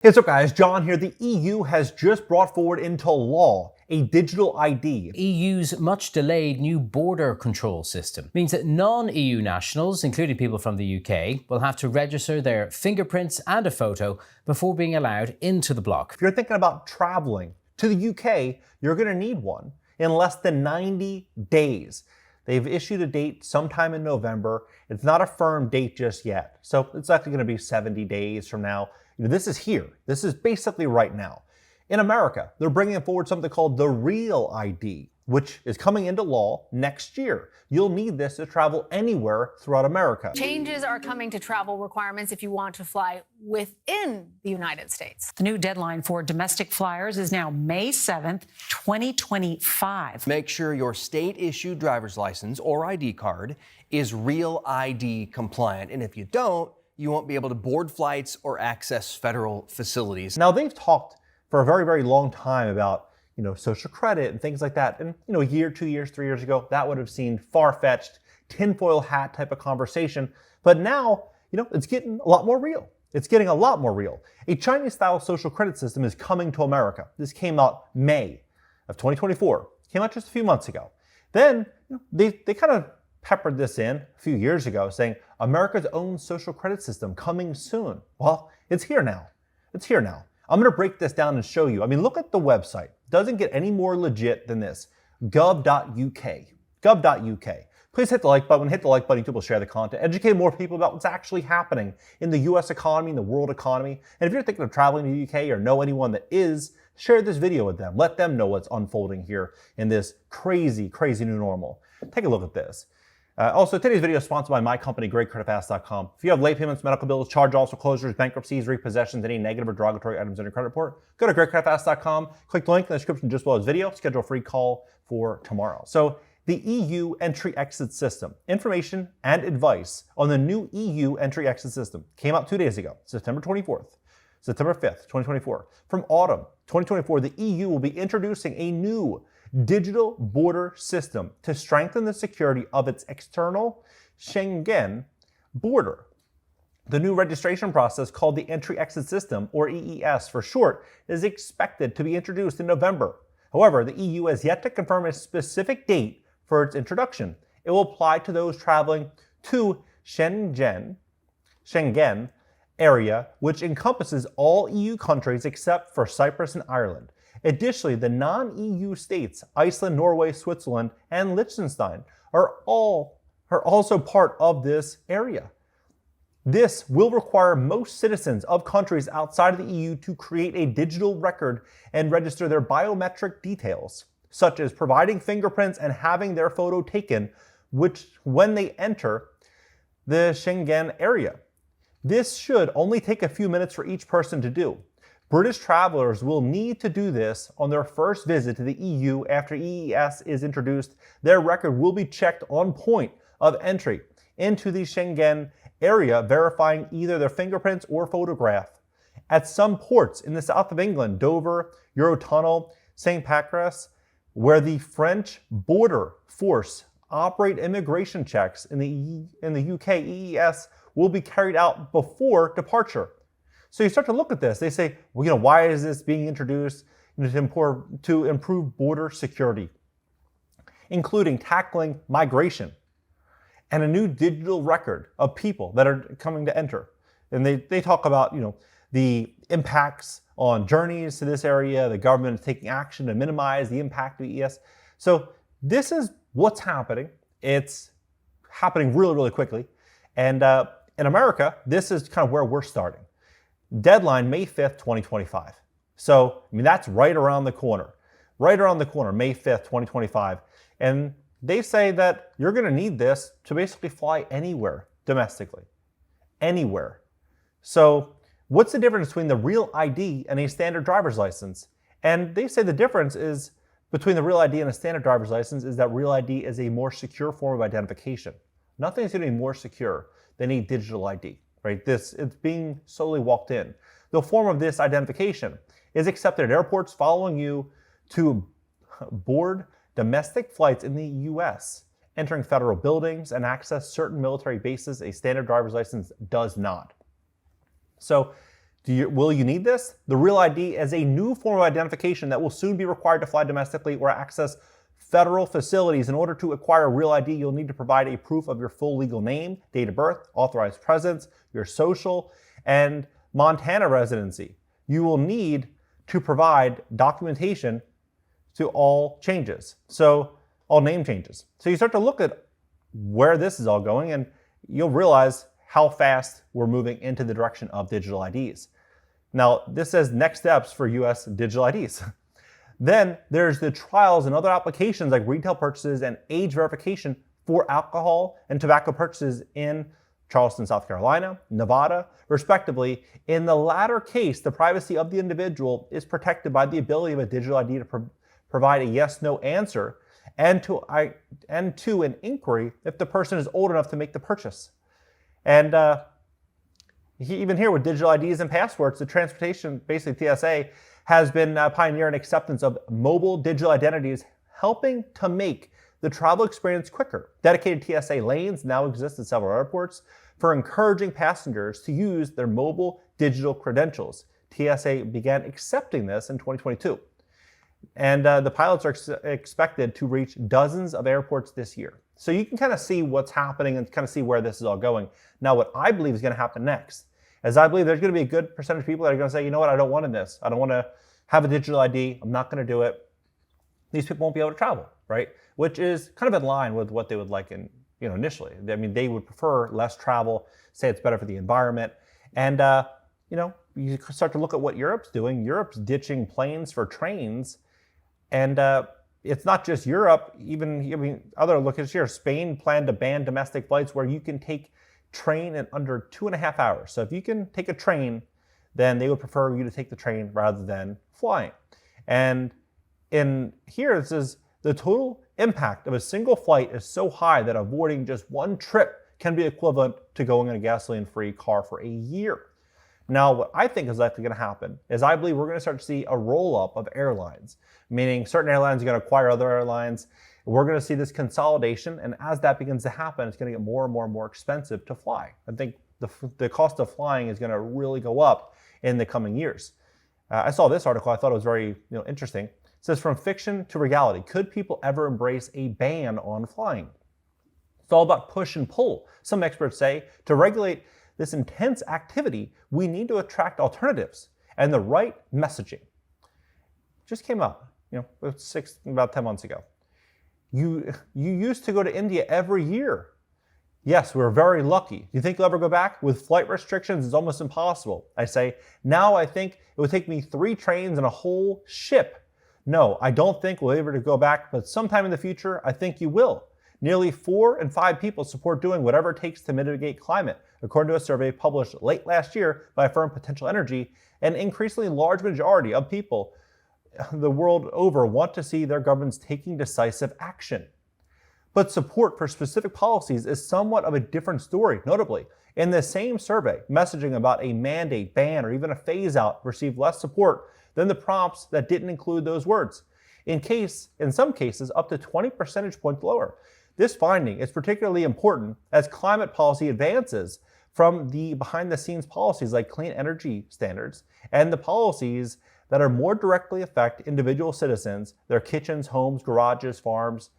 Hey, what's up guys, John here. The EU has just brought forward into law a digital ID. EU's much delayed new border control system means that non-EU nationals, including people from the UK, will have to register their fingerprints and a photo before being allowed into the bloc. If you're thinking about traveling to the UK, you're going to need one in less than 90 days. They've issued a date sometime in November. It's not a firm date just yet, so it's actually going to be 70 days from now. This is here. This is basically right now. In America, they're bringing forward something called the Real ID, which is coming into law next year. You'll need this to travel anywhere throughout America. Changes are coming to travel requirements if you want to fly within the United States. The new deadline for domestic flyers is now May 7th, 2025. Make sure your state-issued driver's license or ID card is Real ID compliant. And if you don't, you won't be able to board flights or access federal facilities. Now, they've talked for a very, very long time about, social credit and things like that. And, a year, 2 years, 3 years ago, that would have seemed far-fetched, tinfoil hat type of conversation. But now, it's getting a lot more real. It's getting a lot more real. A Chinese-style social credit system is coming to America. This came out May of 2024. Came out just a few months ago. Then, they kind of peppered this in a few years ago saying America's own social credit system coming soon. Well, it's here now. It's here now. I'm going to break this down and show you. Look at the website. It doesn't get any more legit than this. gov.uk. Gov.uk. Please hit the like button. Hit the like button. YouTube will share the content. Educate more people about what's actually happening in the U.S. economy, in the world economy. And if you're thinking of traveling to the UK or know anyone that is, share this video with them. Let them know what's unfolding here in this crazy, crazy new normal. Take a look at this. Also, today's video is sponsored by my company, GreatCreditFast.com. If you have late payments, medical bills, charge-offs, foreclosures, bankruptcies, repossessions, any negative or derogatory items on your credit report, go to GreatCreditFast.com, click the link in the description just below this video, schedule a free call for tomorrow. So, the EU entry-exit system, information and advice on the new EU entry-exit system came out 2 days ago, September 24th. September 5th, 2024. From autumn 2024, the EU will be introducing a new digital border system to strengthen the security of its external Schengen border. The new registration process, called the Entry-Exit System, or EES for short, is expected to be introduced in November. However, the EU has yet to confirm a specific date for its introduction. It will apply to those traveling to Schengen area, which encompasses all EU countries except for Cyprus and Ireland. Additionally, the non-EU states, Iceland, Norway, Switzerland, and Liechtenstein, are also part of this area. This will require most citizens of countries outside of the EU to create a digital record and register their biometric details, such as providing fingerprints and having their photo taken, when they enter the Schengen area. This should only take a few minutes for each person to do. British travelers will need to do this on their first visit to the EU after EES is introduced. Their record will be checked on point of entry into the Schengen area, verifying either their fingerprints or photograph. At some ports in the south of England, Dover, Eurotunnel, St. Pancras, where the French border force operate immigration checks in the UK, EES will be carried out before departure. So you start to look at this. They say, why is this being introduced to improve border security, including tackling migration and a new digital record of people that are coming to enter. And they talk about, the impacts on journeys to this area, the government is taking action to minimize the impact of EES. So this is what's happening. It's happening really, really quickly. And in America, this is kind of where we're starting. Deadline, May 5th, 2025. So, that's right around the corner. Right around the corner, May 5th, 2025. And they say that you're going to need this to basically fly anywhere domestically. Anywhere. So, what's the difference between the Real ID and a standard driver's license? And they say the difference is between the Real ID and a standard driver's license is that Real ID is a more secure form of identification. Nothing's going to be more secure than a digital ID. Right? It's being slowly walked in. The form of this identification is accepted at airports following you to board domestic flights in the U.S., entering federal buildings, and access certain military bases. A standard driver's license does not. So Will you need this? The Real ID is a new form of identification that will soon be required to fly domestically or access federal facilities. In order to acquire a Real ID, you'll need to provide a proof of your full legal name, date of birth, authorized presence, your social, and Montana residency. You will need to provide documentation to all changes, so all name changes. So you start to look at where this is all going, and you'll realize how fast we're moving into the direction of digital IDs. Now, this says next steps for US digital IDs. Then there's the trials and other applications like retail purchases and age verification for alcohol and tobacco purchases in Charleston, South Carolina, Nevada, respectively. In the latter case, the privacy of the individual is protected by the ability of a digital ID to provide a yes/no answer and to an inquiry if the person is old enough to make the purchase. And even here with digital IDs and passports, the transportation, basically TSA, has been pioneering acceptance of mobile digital identities, helping to make the travel experience quicker. Dedicated TSA lanes now exist at several airports for encouraging passengers to use their mobile digital credentials. TSA began accepting this in 2022. And the pilots are expected to reach dozens of airports this year. So you can kind of see what's happening and kind of see where this is all going. Now, what I believe is going to happen next is I believe there's going to be a good percentage of people that are going to say, you know what, I don't want this. I don't want to have a digital ID. I'm not going to do it. These people won't be able to travel, right? Which is kind of in line with what they would like initially. I mean, they would prefer less travel, say it's better for the environment. And, you start to look at what Europe's doing. Europe's ditching planes for trains. And it's not just Europe, other locations here. Spain planned to ban domestic flights where you can take train in under 2.5 hours. So if you can take a train, then they would prefer you to take the train rather than flying. And in here, it says the total impact of a single flight is so high that avoiding just one trip can be equivalent to going in a gasoline-free car for a year. Now, what I think is likely going to happen is I believe we're going to start to see a roll-up of airlines, meaning certain airlines are going to acquire other airlines. We're going to see this consolidation, and as that begins to happen, it's going to get more and more and more expensive to fly. I think the cost of flying is going to really go up in the coming years. I saw this article. I thought it was very interesting. It says, from fiction to reality, could people ever embrace a ban on flying? It's all about push and pull. Some experts say to regulate this intense activity, we need to attract alternatives and the right messaging. Just came up, about 10 months ago. You used to go to India every year. Yes, we're very lucky. Do you think you'll ever go back? With flight restrictions, it's almost impossible. I say, now I think it would take me 3 trains and a whole ship. No, I don't think we'll be able to go back, but sometime in the future, I think you will. Nearly 4 in 5 people support doing whatever it takes to mitigate climate, according to a survey published late last year by a firm, Potential Energy. An increasingly large majority of people the world over want to see their governments taking decisive action. But support for specific policies is somewhat of a different story. Notably, in the same survey, messaging about a mandate, ban, or even a phase-out received less support than the prompts that didn't include those words. In some cases, up to 20 percentage points lower. This finding is particularly important as climate policy advances from the behind-the-scenes policies like clean energy standards and the policies that are more directly affect individual citizens, their kitchens, homes, garages, farms.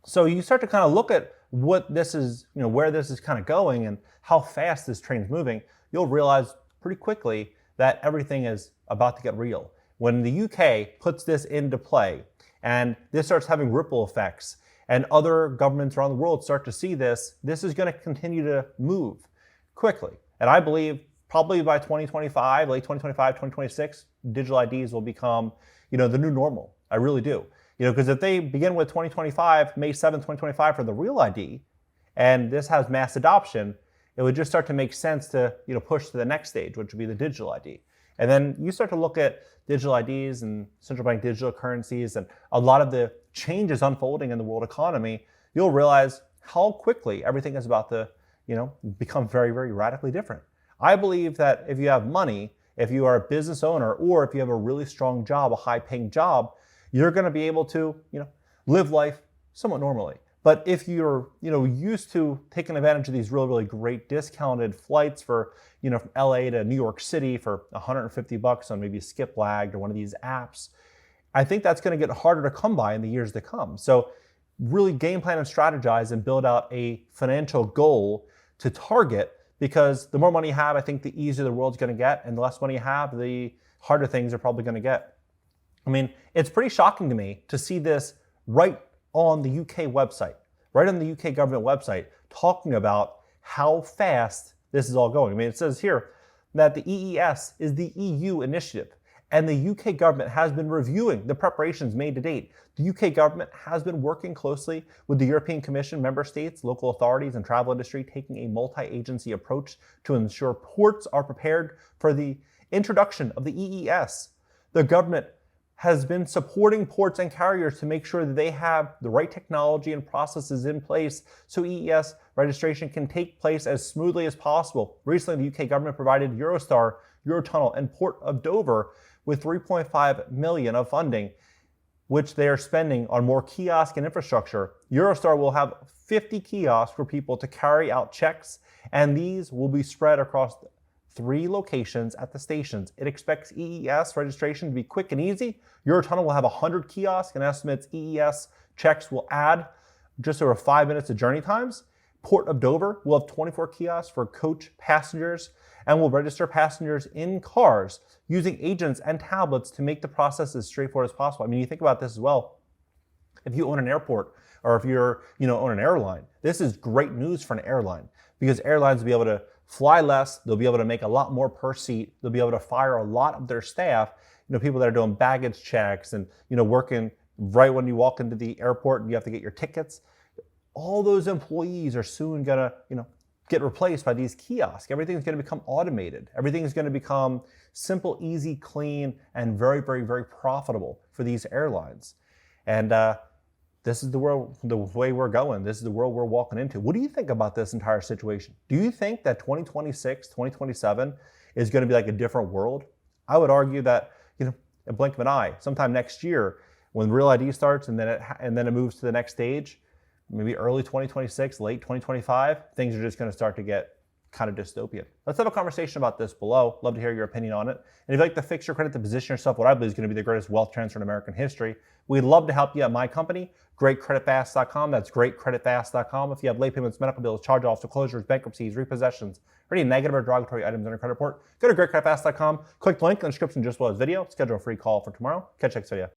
So you start to kind of look at what this is, where this is kind of going and how fast this train's moving. You'll realize pretty quickly that everything is about to get real. When the UK puts this into play and this starts having ripple effects and other governments around the world start to see this, this is going to continue to move quickly. And I believe probably by 2025, late 2025, 2026, digital IDs will become, the new normal. I really do. Because if they begin with 2025, May 7th, 2025 for the Real ID, and this has mass adoption, it would just start to make sense to, push to the next stage, which would be the digital ID. And then you start to look at digital IDs and central bank digital currencies and a lot of the changes unfolding in the world economy, you'll realize how quickly everything is about to, become very, very radically different. I believe that if you have money, if you are a business owner, or if you have a really strong job, a high-paying job, you're going to be able to, live life somewhat normally. But if you're, used to taking advantage of these really, really great discounted flights for, from LA to New York City for $150 on maybe Skip Lagged or one of these apps, I think that's going to get harder to come by in the years to come. So really game plan and strategize and build out a financial goal to target, because the more money you have, I think the easier the world's going to get, and the less money you have, the harder things are probably going to get. I mean, it's pretty shocking to me to see this right on the UK website, right on the UK government website, talking about how fast this is all going. I mean, it says here that the EES is the EU initiative, and the UK government has been reviewing the preparations made to date. The UK government has been working closely with the European Commission, member states, local authorities, and travel industry, taking a multi-agency approach to ensure ports are prepared for the introduction of the EES. The government has been supporting ports and carriers to make sure that they have the right technology and processes in place so EES registration can take place as smoothly as possible. Recently, the UK government provided Eurostar, Eurotunnel, and Port of Dover with $3.5 million of funding, which they are spending on more kiosk and infrastructure. Eurostar will have 50 kiosks for people to carry out checks, and these will be spread across 3 locations at the stations. It expects EES registration to be quick and easy. Eurotunnel will have 100 kiosks and estimates EES checks will add just over 5 minutes of journey times. Port of Dover will have 24 kiosks for coach passengers and will register passengers in cars using agents and tablets to make the process as straightforward as possible. I mean, you think about this as well. If you own an airport, or if you're, own an airline, this is great news for an airline, because airlines will be able to fly less, they'll be able to make a lot more per seat, they'll be able to fire a lot of their staff, people that are doing baggage checks and, working right when you walk into the airport and you have to get your tickets. All those employees are soon gonna, get replaced by these kiosks. Everything's gonna become automated. Everything's gonna become simple, easy, clean, and very, very, very profitable for these airlines. And this is the way we're going. This is the world we're walking into. What do you think about this entire situation? Do you think that 2026, 2027 is going to be like a different world? I would argue that, a blink of an eye, sometime next year, when Real ID starts and then it moves to the next stage, maybe early 2026, late 2025, things are just going to start to get kind of dystopian. Let's have a conversation about this below. Love to hear your opinion on it. And if you'd like to fix your credit to position yourself what I believe is going to be the greatest wealth transfer in American history, we'd love to help you at my company, GreatCreditFast.com. That's GreatCreditFast.com. If you have late payments, medical bills, charge-offs, foreclosures, bankruptcies, repossessions, or any negative or derogatory items on your credit report, go to GreatCreditFast.com, click the link in the description just below this video, schedule a free call for tomorrow. Catch you next video.